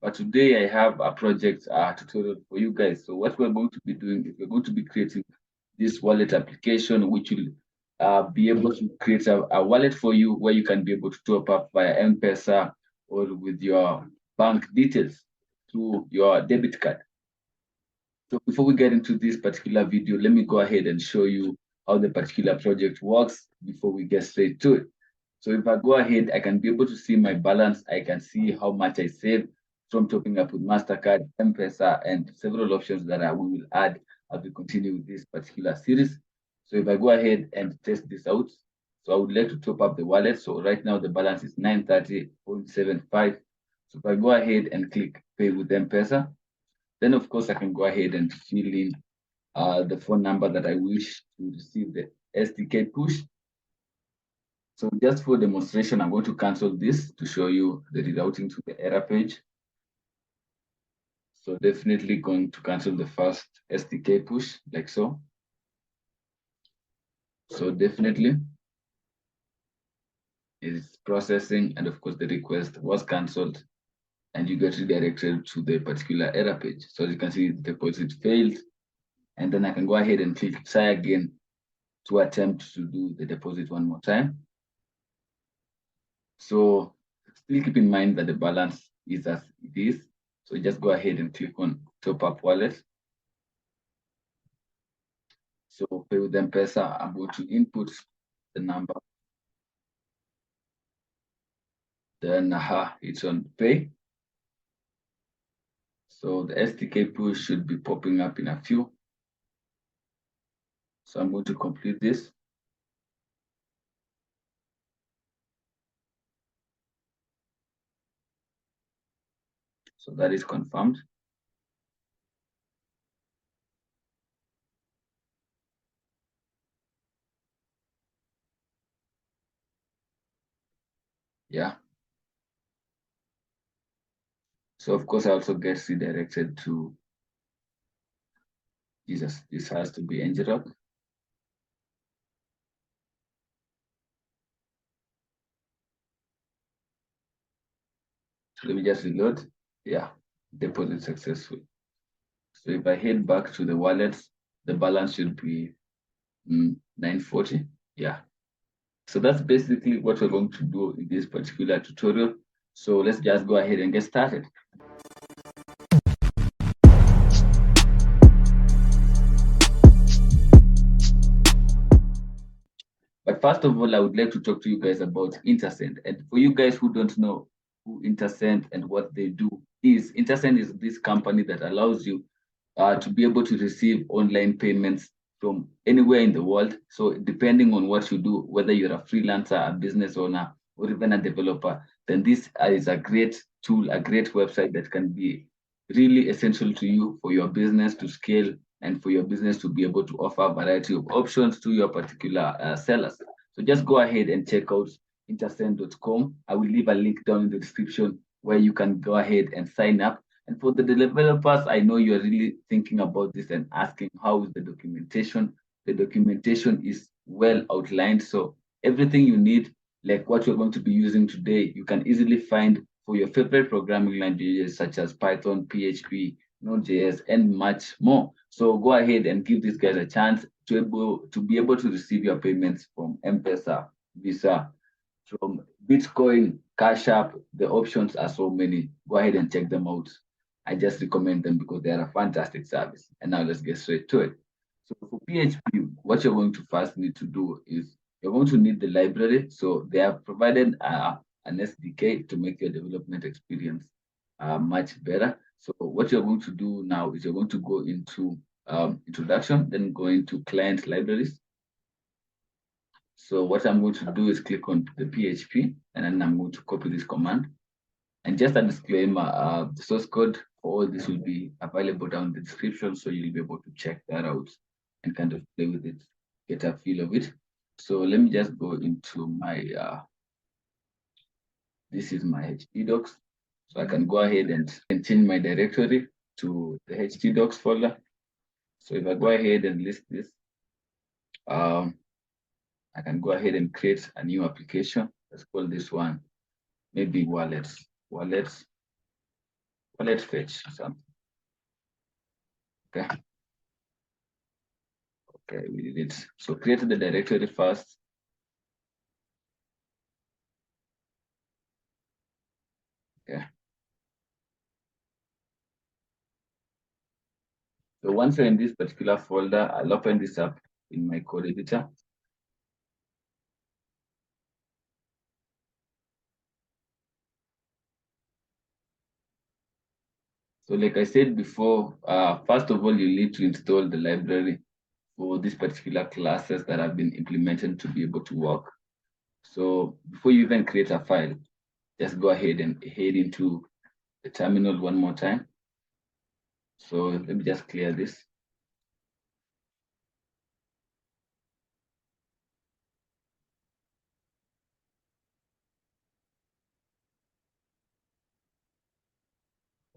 But today I have a project tutorial for you guys. So what we're going to be doing is we're going to be creating this wallet application, which will be able to create a wallet for you where you can be able to top up via Mpesa or with your bank details through your debit card. So before we get into this particular video, let me go ahead and show you how the particular project works before we get straight to it. So if I go ahead, I can be able to see my balance. I can see how much I saved from topping up with MasterCard, M-Pesa, and several options that we will add as we continue with this particular series. So if I go ahead and test this out, so I would like to top up the wallet. So right now the balance is 930.75. So if I go ahead and click pay with M-Pesa, then of course I can go ahead and fill in the phone number that I wish to receive the SDK push. So just for demonstration, I'm going to cancel this to show you the rerouting to the error page. So definitely going to cancel the first SDK push like so. So definitely it's processing, and of course the request was canceled and you get redirected to the particular error page. So as you can see, the deposit failed, and then I can go ahead and click try again to attempt to do the deposit one more time. So still keep in mind that the balance is as it is. So just go ahead and click on top up wallet. So pay with M-Pesa, I'm going to input the number. Then it's on pay. So the SDK push should be popping up in a few. So I'm going to complete this. So that is confirmed. Yeah. So of course I also get redirected to Jesus. This has to be Ngrok. So let me just reload. Yeah, deposit successful. So if I head back to the wallet, the balance should be 940. Yeah. So that's basically what we're going to do in this particular tutorial. So let's just go ahead and get started. But first of all, I would like to talk to you guys about IntaSend. And for you guys who don't know who IntaSend and what they do IntaSend is this company that allows you to be able to receive online payments from anywhere in the world. So depending on what you do, whether you're a freelancer, a business owner, or even a developer, then this is a great tool, a great website that can be really essential to you for your business to scale and for your business to be able to offer a variety of options to your particular sellers. So just go ahead and check out intersend.com. I will leave a link down in the description where you can go ahead and sign up. And for the developers, I know you're really thinking about this and asking how is the documentation. The documentation is well outlined. So everything you need, like what you're going to be using today, you can easily find for your favorite programming languages such as Python, PHP, Node.js, and much more. So go ahead and give these guys a chance to be able to receive your payments from M-Pesa, Visa, from Bitcoin, Cash App. The options are so many. Go ahead and check them out. I just recommend them because they are a fantastic service. And now let's get straight to it. So for PHP, what you're going to first need to do is you're going to need the library. So they have provided an SDK to make your development experience much better. So what you're going to do now is you're going to go into introduction, then go into client libraries. So what I'm going to do is click on the PHP, and then I'm going to copy this command. And just a disclaimer, the source code for all this will be available down in the description, so you'll be able to check that out and kind of play with it, get a feel of it. So let me just go into my, this is my htdocs. So I can go ahead and change my directory to the htdocs folder. So if I go ahead and list this, I can go ahead and create a new application. Let's call this one maybe wallets. let's fetch something. Okay. Okay, we did it. So create the directory first. Okay. So once you're in this particular folder, I'll open this up in my code editor. So like I said before, first of all, you need to install the library for these particular classes that have been implemented to be able to work. So before you even create a file, just go ahead and head into the terminal one more time. So let me just clear this.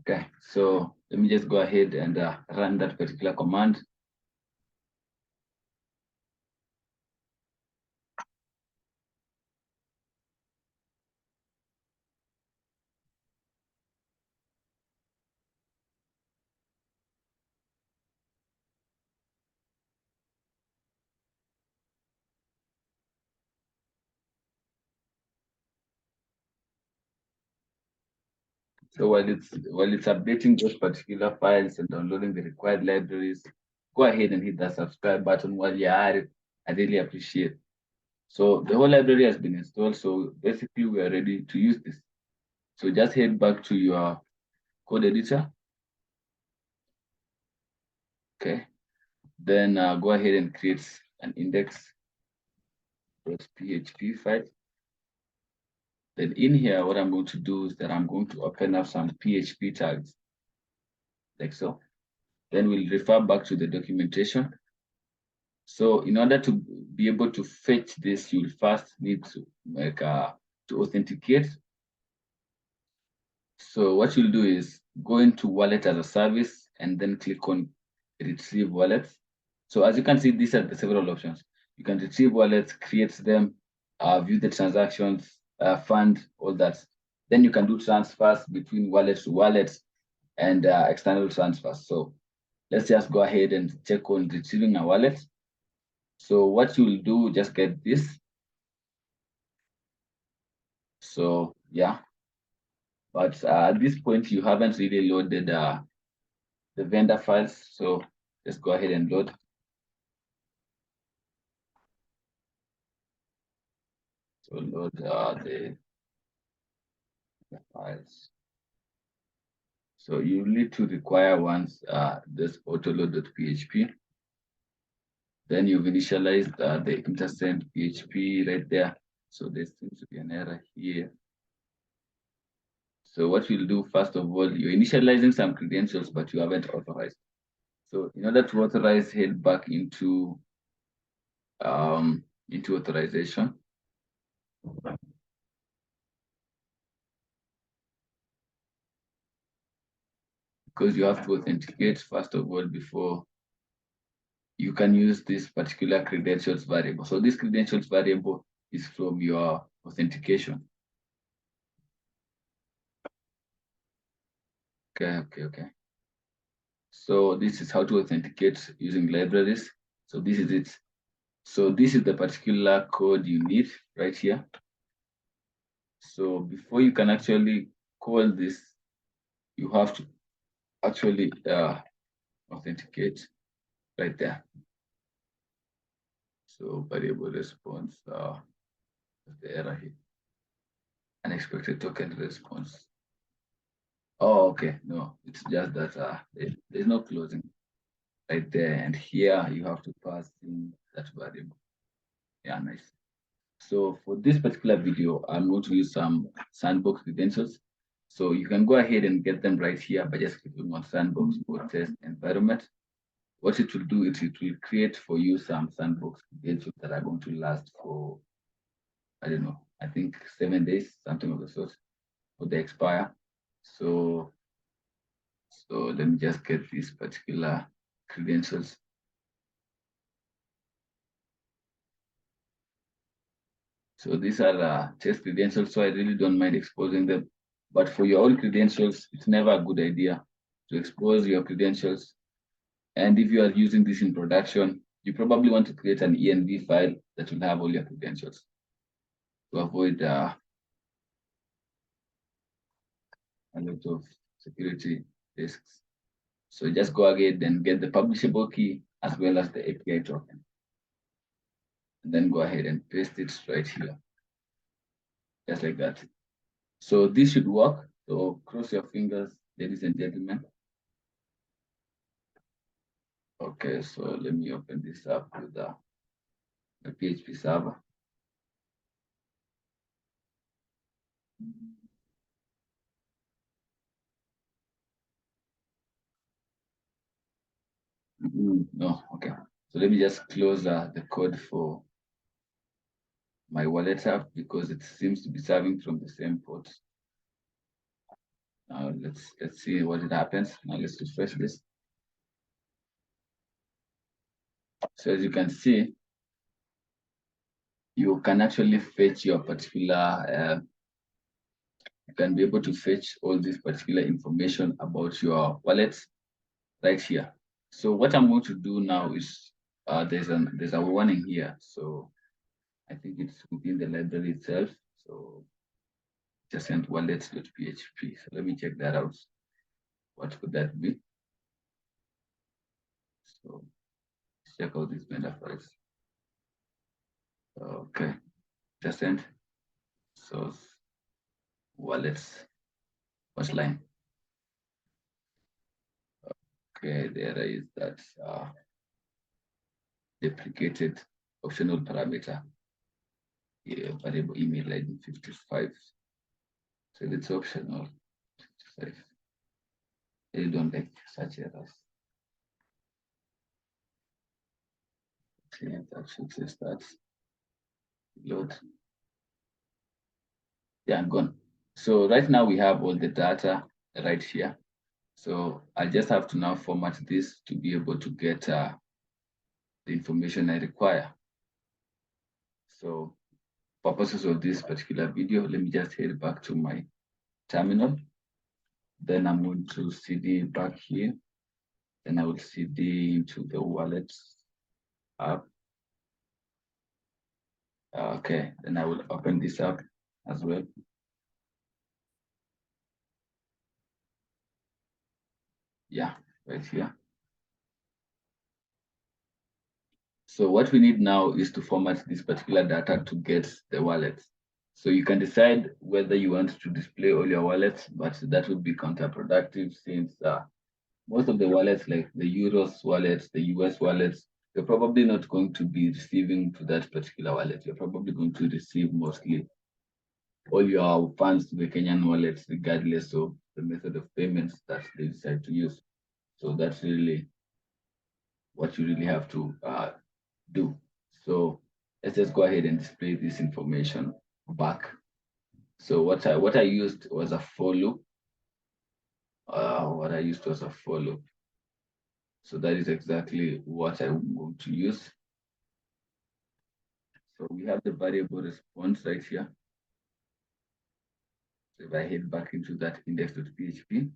Okay, so let me just go ahead and run that particular command. So while it's updating those particular files and downloading the required libraries, go ahead and hit that subscribe button while you're at it. I really appreciate it. So the whole library has been installed. So basically we are ready to use this. So just head back to your code editor. Okay. Then go ahead and create an index.php file. Then in here, what I'm going to do is that I'm going to open up some PHP tags like so. Then we'll refer back to the documentation. So in order to be able to fetch this, you'll first need to to authenticate. So what you'll do is go into wallet as a service and then click on retrieve wallets. So as you can see, these are the several options. You can retrieve wallets, create them, view the transactions, fund, all that. Then you can do transfers between wallet to wallet and external transfers. So let's just go ahead and check on retrieving a wallet. So what you'll do, just get this. So yeah, but at this point, you haven't really loaded the vendor files. So let's go ahead and load. So load the files. So you need to require once this autoload.php. Then you've initialized the IntaSend PHP right there. So there seems to be an error here. So what you'll do, first of all, you're initializing some credentials, but you haven't authorized. So in order to authorize, head back into authorization. Because you have to authenticate first of all before you can use this particular credentials variable. So this credentials variable is from your authentication. Okay. So this is how to authenticate using libraries. So this is it. So this is the particular code you need right here. So before you can actually call this, you have to actually authenticate right there. So variable response, the error here. Unexpected token response. Oh, okay. No, it's just that there's no closing right there. And here you have to pass in that variable. Yeah, nice. So for this particular video, I'm going to use some sandbox credentials. So you can go ahead and get them right here by just clicking on sandbox for test environment. What it will do is it will create for you some sandbox credentials that are going to last for, I don't know, I think 7 days, something of the sort, or they expire. So let me just get these particular credentials. So these are test credentials, so I really don't mind exposing them. But for your own credentials, it's never a good idea to expose your credentials. And if you are using this in production, you probably want to create an env file that will have all your credentials to avoid a lot of security risks. So just go ahead and get the publishable key as well as the API token. And then go ahead and paste it right here, just like that. So this should work. So cross your fingers, ladies and gentlemen. Okay, so let me open this up with the PHP server. No, okay. So let me just close the code for my wallet app because it seems to be serving from the same port. Now let's see what it happens. Now let's refresh this. So as you can see, you can actually fetch your particular. You can be able to fetch all this particular information about your wallet right here. So what I'm going to do now is there's a warning here. So I think it's within the library itself. So just send wallet.php. So let me check that out. What could that be? So check out these vendor files. Okay, just send source wallets first line. Okay, there is that deprecated optional parameter. Yeah, variable email ID 55. So it's optional. 55. I don't like such errors. Okay, that should say start. Load. Yeah, I'm gone. So right now we have all the data right here. So I just have to now format this to be able to get the information I require. So purposes of this particular video, let me just head back to my terminal. Then I'm going to CD back here. Then I will CD into the wallet app. Okay, then I will open this up as well. Yeah, right here. So what we need now is to format this particular data to get the wallet. So you can decide whether you want to display all your wallets, but that would be counterproductive since most of the wallets, like the Euros wallets, the US wallets, you're probably not going to be receiving to that particular wallet. You're probably going to receive mostly all your funds to the Kenyan wallets, regardless of the method of payments that they decide to use. So that's really what you really have to do. So let's just go ahead and display this information back. So what I used was a for loop. What I used was a for loop. So that is exactly what I'm going to use. So we have the variable response right here. So if I head back into that index.php.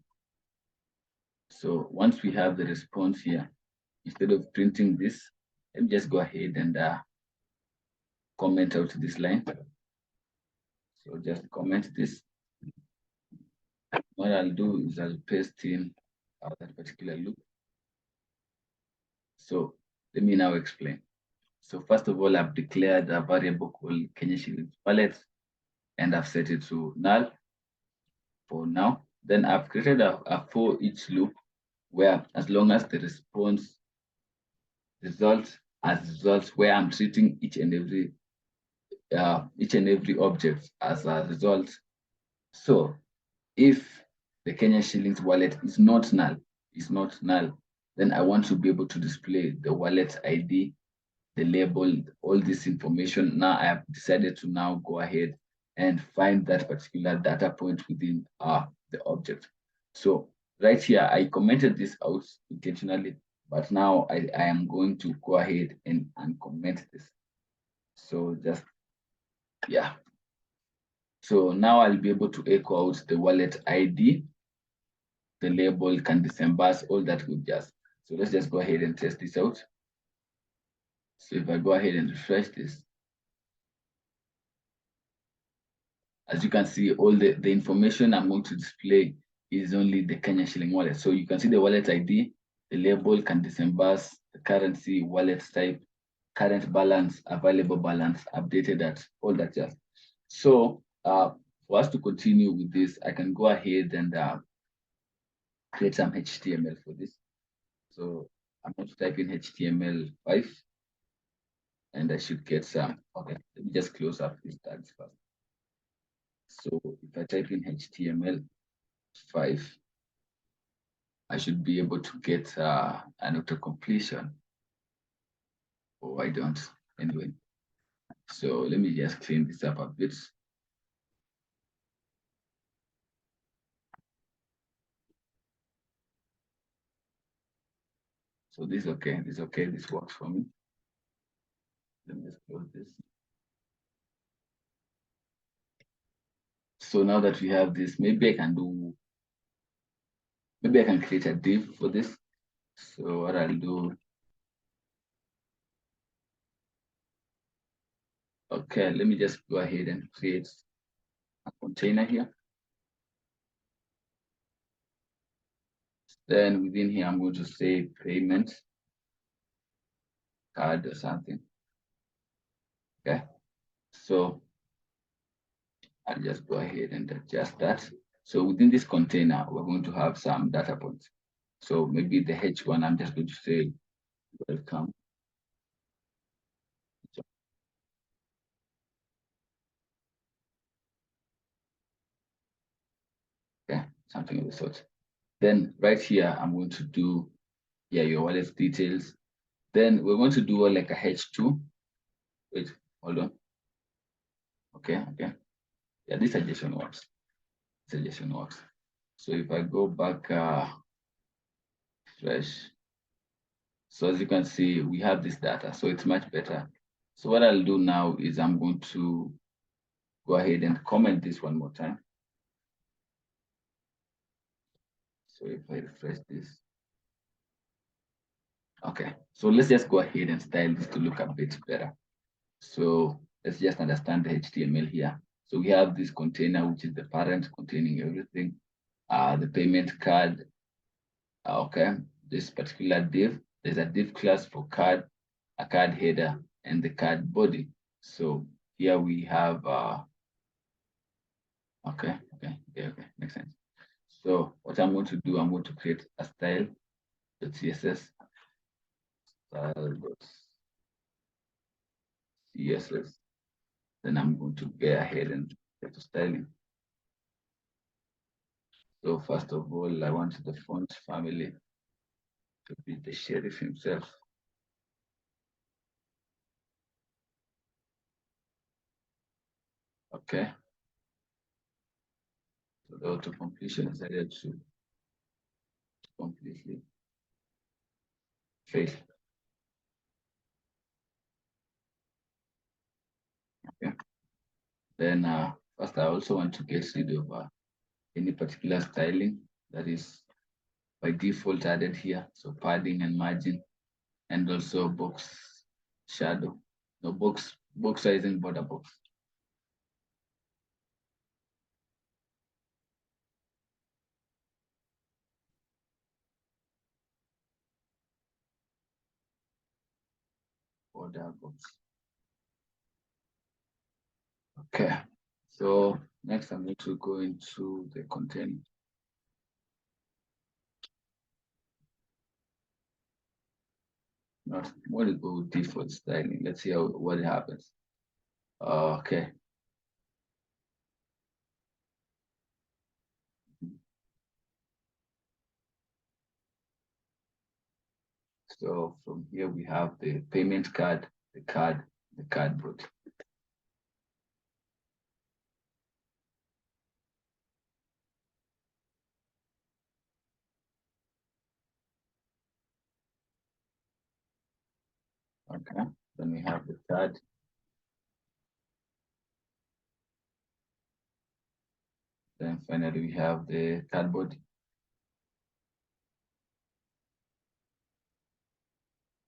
So once we have the response here, instead of printing this, let me just go ahead and comment out this line. So just comment this. What I'll do is I'll paste in that particular loop. So let me now explain. So first of all, I've declared a variable called Kenya shillings wallet, and I've set it to null for now. Then I've created a for each loop where as long as the response results as results where I'm treating each and every object as a result. So if the Kenya shillings wallet is not null, then I want to be able to display the wallet ID, the label, all this information. Now I have decided to now go ahead and find that particular data point within the object. So right here, I commented this out intentionally, but now I am going to go ahead and uncomment this. So just, yeah. So now I'll be able to echo out the wallet ID, the label can disembowel, all that good jazz. So let's just go ahead and test this out. So if I go ahead and refresh this, as you can see, all the information I'm going to display is only the Kenya shilling wallet. So you can see the wallet ID, the label can disembowel, the currency, wallet type, current balance, available balance, updated at all that jazz. So for us to continue with this, I can go ahead and create some HTML for this. So I'm going to type in HTML5 and I should get some. Okay, let me just close up these tags first. So if I type in HTML5, I should be able to get an auto completion. Oh, I don't. Anyway, so let me just clean this up a bit. So this is okay. This is okay. This works for me. Let me just close this. So now that we have this, maybe I can create a div for this. So what I'll do, okay, let me just go ahead and create a container here. Then within here, I'm going to say payment card or something. Okay, so I'll just go ahead and adjust that. So within this container, we're going to have some data points. So maybe the H1, I'm just going to say welcome. Okay, something of the sort. Then right here, I'm going to do, yeah, your wallet details. Then we're going to do like a H2. Wait, hold on. Okay. Yeah, this suggestion works. Suggestion works. So if I go back fresh, so as you can see, we have this data, so it's much better. So what I'll do now is I'm going to go ahead and comment this one more time. So if I refresh this, okay. So let's just go ahead and style this to look a bit better. So let's just understand the HTML here. So we have this container, which is the parent containing everything. The payment card, okay. This particular div, there's a div class for card, a card header, and the card body. So here we have, okay, makes sense. So what I'm going to do, I'm going to create a style.css, style.css. Then I'm going to go ahead and get to styling. So first of all, I want the font family to be the sheriff himself. Okay. So the auto completion is added to completely fail. Okay. Then first, I also want to get rid of any particular styling that is by default added here. So padding and margin, and also box shadow, no box sizing border box. Border box. Okay. So next I'm going to go into the content. Not what is go with default styling. Let's see what happens. Okay. So from here we have the payment card, the cardboard. Okay. Then we have the card. then finally we have the cardboard.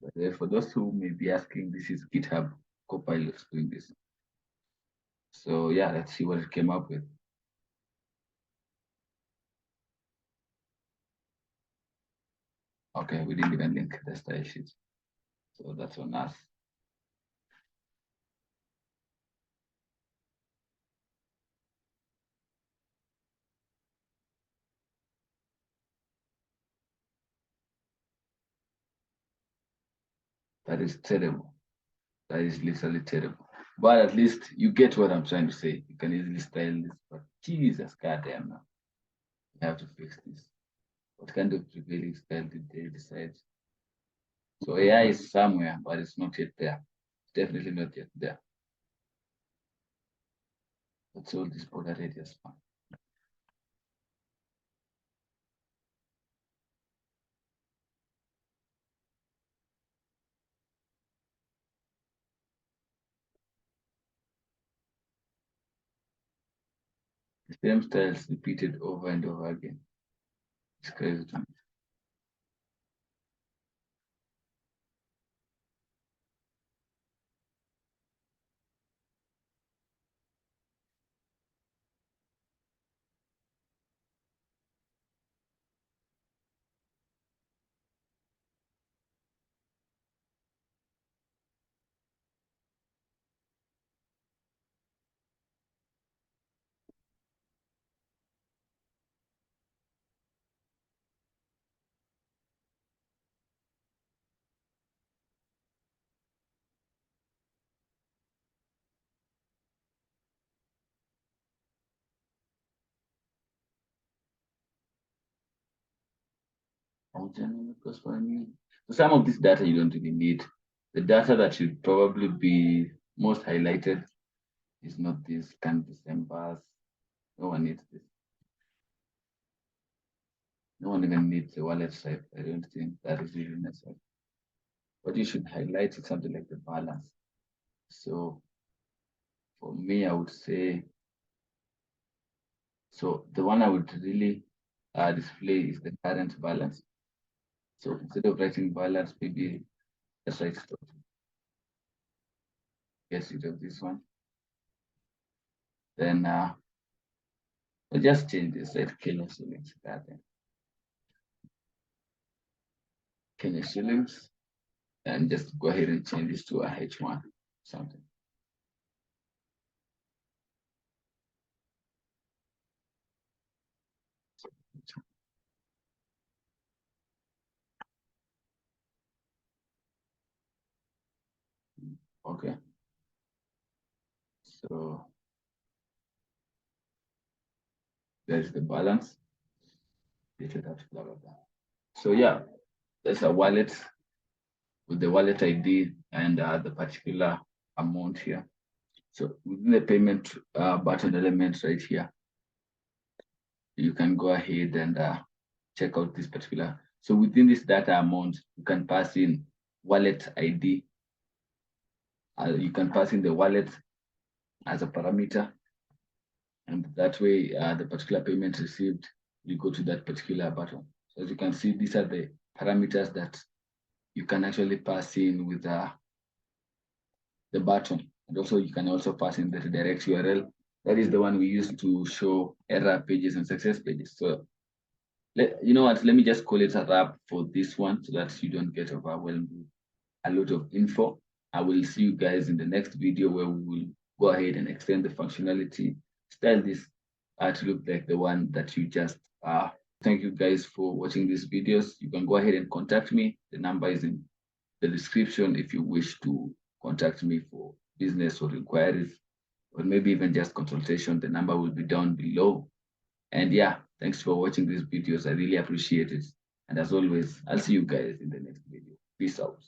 But for those who may be asking, this is GitHub Copilot doing this. So yeah, let's see what it came up with. Okay, we didn't even link the style sheet. So that's on us. That is terrible. That is literally terrible. But at least you get what I'm trying to say. You can easily style this, but Jesus, goddamn, now you have to fix this. What kind of prevailing style did they decide? So AI is somewhere, but it's not yet there. It's definitely not yet there. That's all this border radius one. The same styles repeated over and over again. It's crazy to me. Because for me, so some of this data you don't really need. The data that should probably be most highlighted is not this, can be same bars. No one needs this. No one even needs the wallet type. I don't think that is really necessary. What you should highlight is something like the balance. So for me, I would say, so the one I would really display is the current balance. So instead of writing balance, maybe just write stop. Get rid of this one. Then we'll just change this, right? Kenya shillings. Kenya shillings. And just go ahead and change this to a H1 something. Okay. So there's the balance. Blah, blah, blah. So yeah, there's a wallet with the wallet ID and the particular amount here. So within the payment button element right here, you can go ahead and check out this particular. So within this data amount, you can pass in wallet ID. You can pass in the wallet as a parameter. And that way, the particular payment received, you go to that particular button. So as you can see, these are the parameters that you can actually pass in with the button. And also you can also pass in the redirect URL. That is the one we use to show error pages and success pages. So you know what, let me just call it a wrap for this one so that you don't get overwhelmed with a lot of info. I will see you guys in the next video where we will go ahead and extend the functionality, style this to look like the one that you just thank you guys for watching these videos. You can go ahead and contact me. The number is in the description if you wish to contact me for business or inquiries, or maybe even just consultation. The number will be down below. And yeah, thanks for watching these videos. I really appreciate it. And as always, I'll see you guys in the next video. Peace out.